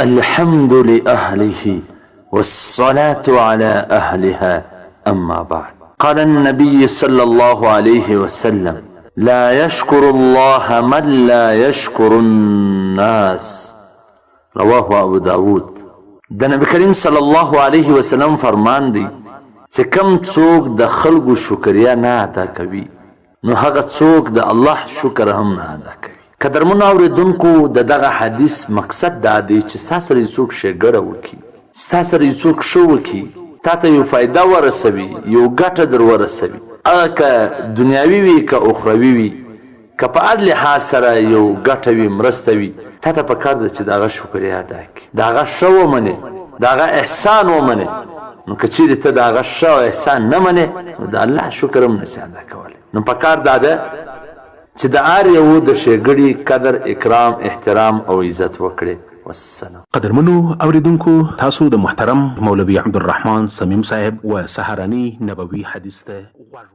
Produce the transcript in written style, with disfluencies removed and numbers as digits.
الحمد لأهله والصلاة على أهلها أما بعد. قال النبي صلى الله عليه وسلم لا يشكر الله من لا يشكر الناس. رواه ابو داود. د نبی کریم صلی الله علیه وسلم فرمان دی چې کم څوک د خلقو شکریا نه ادا کوي نو هغه څوک د الله شکر هم نه ادا کوي. قدرمنو اوریدونکو د دغه حدیث مقصد دا دی چې ستا سره څوک ښېګړه وکړي، ستا سره څوک ښه وکړي، تا ته یو فایده ورسوي، یو ګټه در ورسوي، هغه که دنیاوي وي که اخروي وي، که په هر لحاظ سره یو ګټه وي، مرسته وي، تا ته پکار ده چې د هغه شکریا ادا کړي، د هغه ښه ومنې، د هغه احسان ومنې. نو که چیرې ته د هغه ښه او احسان نه منې نو د الله شکر هم نسې ادا کولی. نو پکار دا ده چې د هر یو د ښېګړې قدر، اکرام، احترام او عزت وکړې. والسلام. قدرمنو اوریدونکو، تاسو د محترم مولوي عبدالرحمن صمیم صاحب و سهارني نبوي حدیث ته غوږ